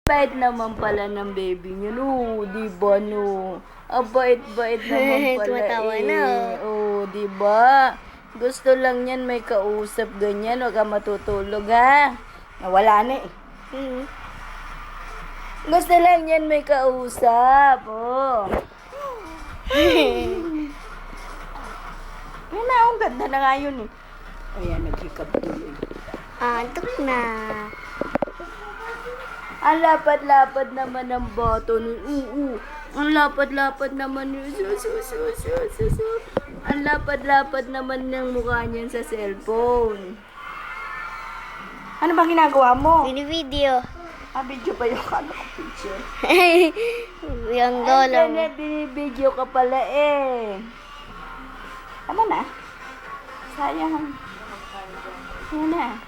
Bait naman pala ng baby niyo, no? Di ba, no? Bait-bait naman pala Tumatawa na, di ba? Gusto lang yan may kausap ganyan. Huwag ka matutulog, ha? Nawala na eh. Gusto lang yan may kausap, Ayun na, ang ganda na nga yun eh. Ayan, naghikap tuloy. Antok na. Ang lapad-lapad naman ng bato nun. Ang lapad-lapad naman yun. Ang lapad-lapad naman ng mukha niyan sa cellphone. Ano ba ginagawa mo? Video. Video pa yung kala ko picture. Yung lolo mo. Binibideo ka pala eh. Tama na. Sayang. Yan na.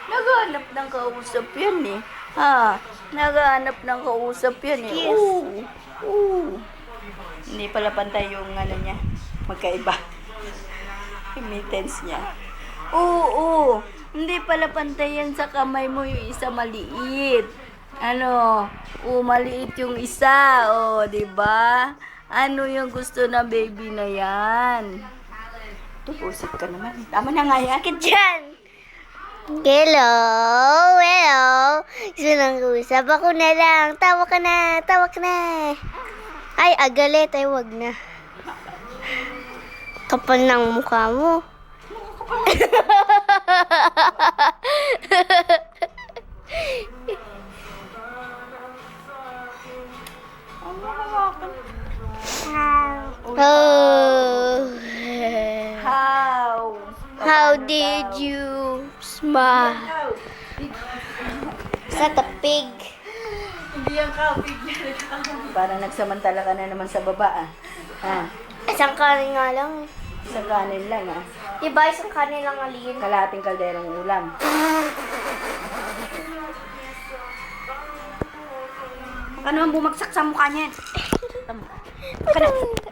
Naghanap ng kausap yan eh. Naghanap ng kausap yan eh. Hindi pala pantay yung ano niya. Magkaiba. Imittens niya. Hindi pala pantay yan sa kamay mo, yung isa maliit. Maliit yung isa. Di ba? Ano yung gusto ng baby na yan? Tupusit ka naman. Tama na nga yan. Bakit dyan? Hello. Gusto nang usap ako na lang. Tawa ka na. Ay, agalit. Ay, wag na. Kapal ng mukha mo. How did you smile? Sa tapig. Hindi yan kapig. Parang nagsamantala ka na naman sa baba Isang kanin nga lang. Isang kanin lang Diba isang kanin lang alin? Kalahating kalderong ulam. Ano ang bumagsak sa mukha niya?